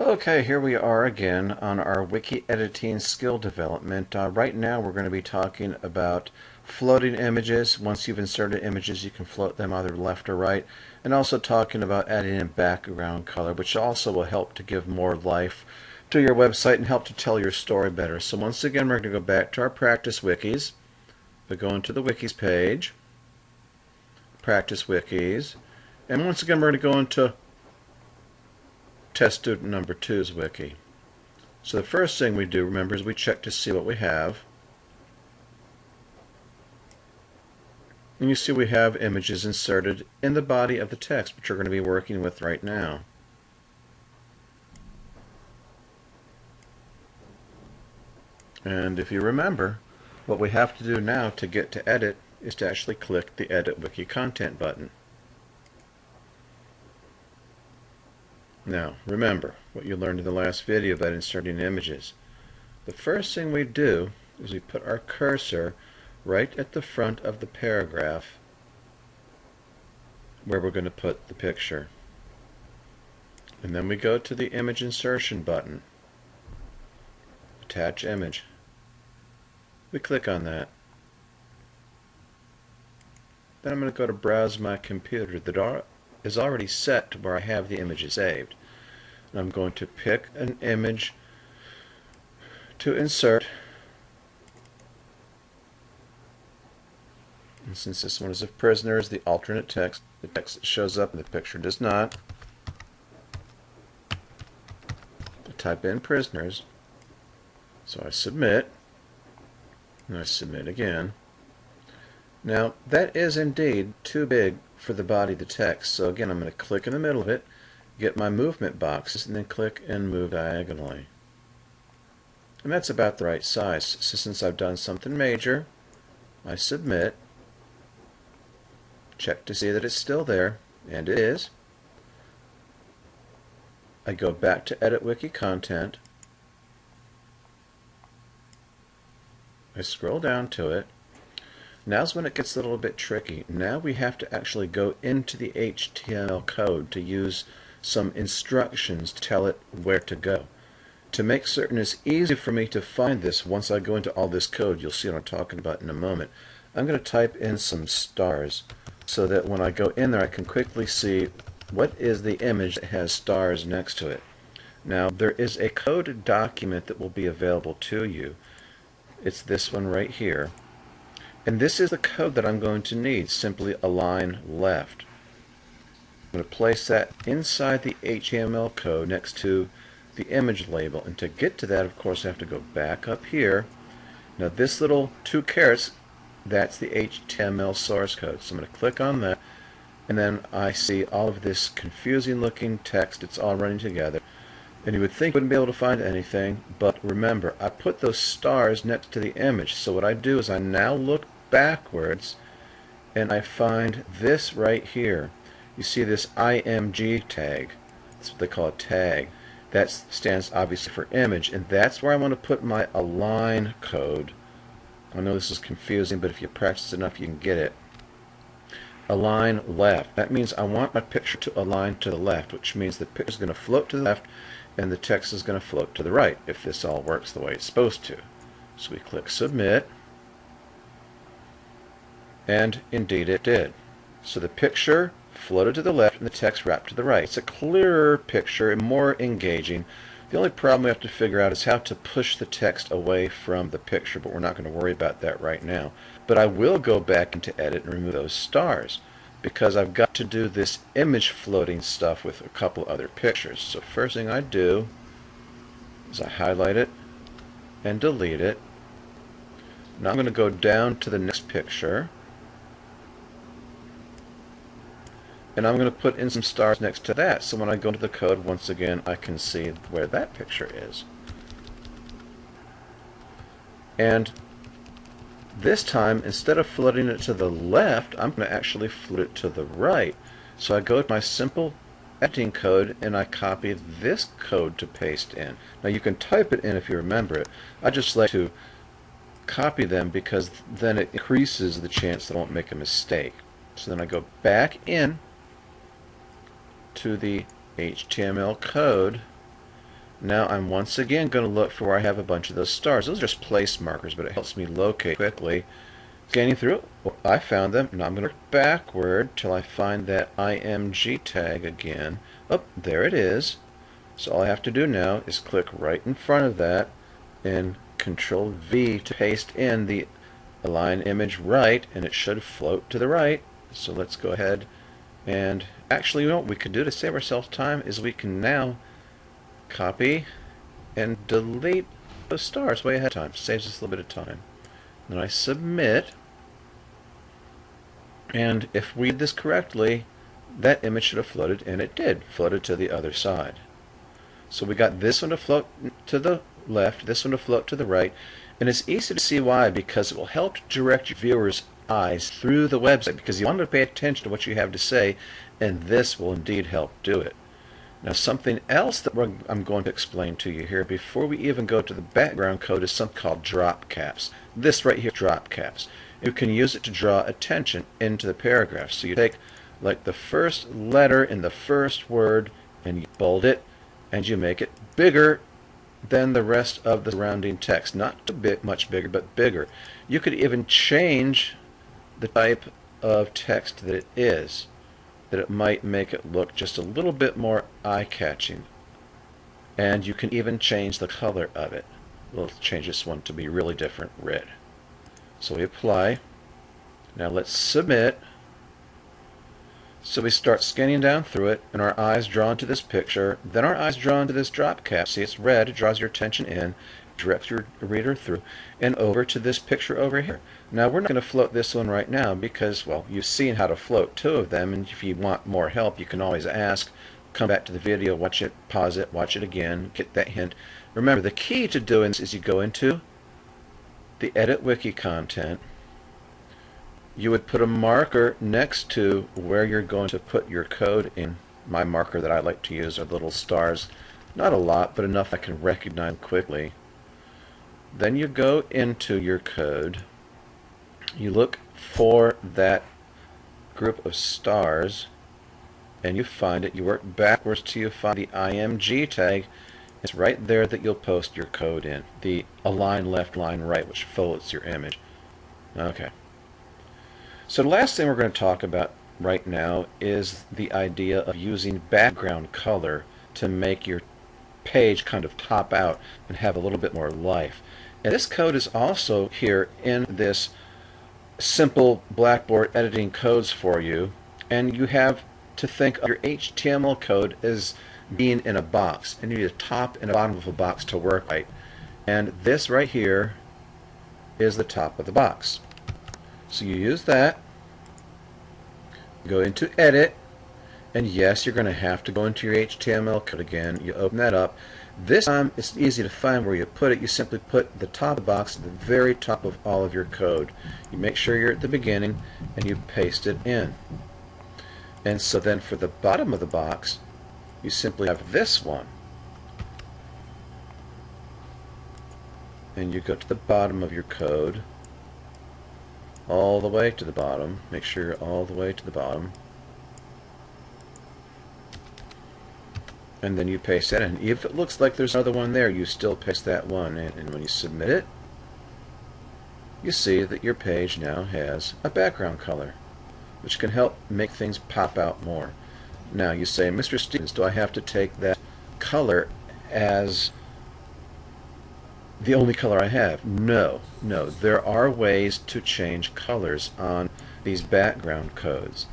Okay, here we are again on our wiki editing skill development. Right now we're going to be talking about floating images. Once you've inserted images, you can float them either left or right, and also talking about adding in background color, which also will help to give more life to your website and help to tell your story better. So once again, we're going to go back to our practice wikis. We go into the wikis page, practice wikis, and once again we're going to go into test student number 2's wiki. So the first thing we do, remember, is we check to see what we have. And you see we have images inserted in the body of the text, which we're going to be working with right now. And if you remember, what we have to do now to get to edit is to actually click the Edit Wiki Content button. Now, remember what you learned in the last video about inserting images. The first thing we do is we put our cursor right at the front of the paragraph where we're going to put the picture. And then we go to the Image Insertion button. Attach Image. We click on that. Then I'm going to go to Browse My Computer. That is already set to where I have the images saved. And I'm going to pick an image to insert. And since this one is of prisoners, the alternate text, the text shows up and the picture does not. I type in prisoners. So I submit. And I submit again. Now that is indeed too big for the body of the text. So again, I'm going to click in the middle of it, get my movement boxes, and then click and move diagonally. And that's about the right size. So since I've done something major, I submit, check to see that it's still there, and it is. I go back to Edit Wiki Content. I scroll down to it. Now's when it gets a little bit tricky. Now we have to actually go into the HTML code to use some instructions to tell it where to go. To make certain it's easy for me to find this once I go into all this code, you'll see what I'm talking about in a moment, I'm going to type in some stars so that when I go in there I can quickly see what is the image that has stars next to it. Now there is a coded document that will be available to you. It's this one right here. And this is the code that I'm going to need, simply align left. I'm going to place that inside the HTML code next to the image label. And to get to that, of course, I have to go back up here. Now this little 2 carets, that's the HTML source code. So I'm going to click on that, and then I see all of this confusing looking text. It's all running together. And you would think you wouldn't be able to find anything, but remember, I put those stars next to the image. So what I do is I now look backwards and I find this right here. You see this IMG tag. That's what they call a tag. That stands obviously for image, and that's where I want to put my align code. I know this is confusing, but if you practice enough you can get it. Align left. That means I want my picture to align to the left, which means the picture is going to float to the left and the text is going to float to the right if this all works the way it's supposed to. So we click Submit, and indeed it did. So the picture floated to the left and the text wrapped to the right. It's a clearer picture and more engaging. The only problem we have to figure out is how to push the text away from the picture, but we're not going to worry about that right now. But I will go back into Edit and remove those stars, because I've got to do this image floating stuff with a couple other pictures. So first thing I do is I highlight it and delete it. Now I'm going to go down to the next picture, and I'm going to put in some stars next to that, so when I go into the code once again I can see where that picture is. And this time, instead of floating it to the left, I'm going to actually float it to the right. So I go to my simple editing code and I copy this code to paste in. Now you can type it in if you remember it. I just like to copy them because then it increases the chance that I won't make a mistake. So then I go back in to the HTML code Now I'm once again going to look for where I have a bunch of those stars. Those are just place markers, but it helps me locate quickly. Scanning through, well, I found them. Now I'm going to work backward till I find that IMG tag again. Oh, there it is. So all I have to do now is click right in front of that and Control V to paste in the align image right, and it should float to the right. So let's go ahead and actually, what we could do to save ourselves time is we can now copy and delete those stars way ahead of time. Saves us a little bit of time. Then I submit, and if we did this correctly, that image should have floated, and it did, floated to the other side. So we got this one to float to the left, this one to float to the right, and it's easy to see why, because it will help direct your viewers' eyes through the website, because you want to pay attention to what you have to say, and this will indeed help do it. Now something else that I'm going to explain to you here before we even go to the background code is something called drop caps. This right here, drop caps. You can use it to draw attention into the paragraph. So you take like the first letter in the first word and you bold it and you make it bigger than the rest of the surrounding text. Not a bit much bigger, but bigger. You could even change the type of text that it is, that it might make it look just a little bit more eye-catching. And you can even change the color of it. We'll change this one to be really different, red. So we apply. Now let's submit. So we start scanning down through it, and our eyes drawn to this picture. Then our eyes drawn to this drop cap. See, it's red. It draws your attention in, directs your reader through, and over to this picture over here. Now we're not going to float this one right now because, well, you've seen how to float two of them, and if you want more help, you can always ask. Come back to the video, watch it, pause it, watch it again, get that hint. Remember, the key to doing this is you go into the Edit Wiki content. You would put a marker next to where you're going to put your code in. My marker that I like to use are little stars. Not a lot, but enough I can recognize quickly. Then you go into your code. You look for that group of stars, and you find it. You work backwards till you find the IMG tag. It's right there that you'll post your code in. The align left, line right, which floats your image. Okay. So the last thing we're going to talk about right now is the idea of using background color to make your page kind of top out and have a little bit more life. And this code is also here in this simple Blackboard editing codes for you, and you have to think of your HTML code as being in a box, and you need a top and a bottom of a box to work right. And this right here is the top of the box. So you use that, go into Edit, and yes, you're going to have to go into your HTML code again. You open that up. This time it's easy to find where you put it. You simply put the top of the box at the very top of all of your code. You make sure you're at the beginning and you paste it in. And so then for the bottom of the box, you simply have this one. And you go to the bottom of your code, all the way to the bottom. Make sure you're all the way to the bottom. And then you paste that in. If it looks like there's another one there, you still paste that one in. And when you submit it, you see that your page now has a background color, which can help make things pop out more. Now you say, Mr. Stevens, do I have to take that color as the only color I have? No, no. There are ways to change colors on these background codes.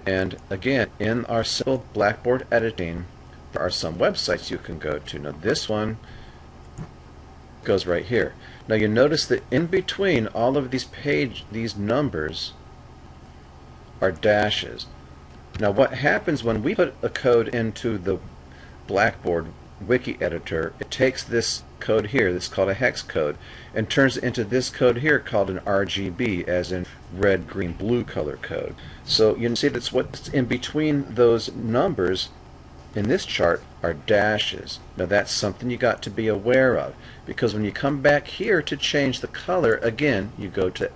And again, in our simple Blackboard editing, there are some websites you can go to. Now this one goes right here. Now you notice that in between all of these numbers are dashes. Now what happens when we put a code into the Blackboard Wiki editor, it takes this code here, that's called a hex code, and turns it into this code here called an RGB, as in red, green, blue color code. So you can see that's what's in between those numbers in this chart are dashes. Now that's something you got to be aware of, because when you come back here to change the color, again, you go to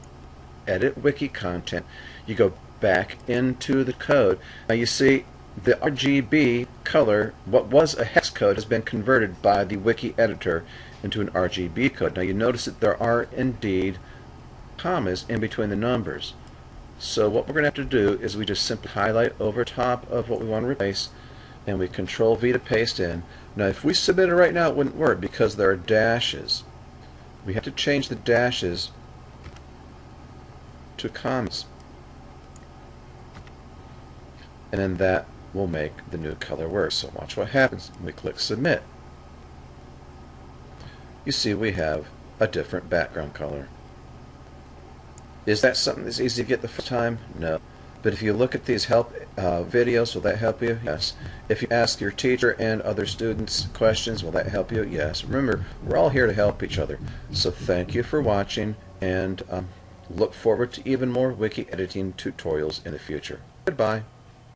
Edit Wiki Content, you go back into the code. Now you see the RGB color, what was a hex code, has been converted by the Wiki editor into an RGB code. Now you notice that there are indeed commas in between the numbers. So what we're going to have to do is we just simply highlight over top of what we want to replace, and we Control V to paste in. Now if we submit it right now, it wouldn't work because there are dashes. We have to change the dashes to commas, and then that will make the new color work. So watch what happens when we click submit. You see we have a different background color. Is that something that's easy to get the first time? No. But if you look at these help videos, will that help you? Yes. If you ask your teacher and other students questions, will that help you? Yes. Remember, we're all here to help each other. So thank you for watching, and look forward to even more Wiki editing tutorials in the future. Goodbye.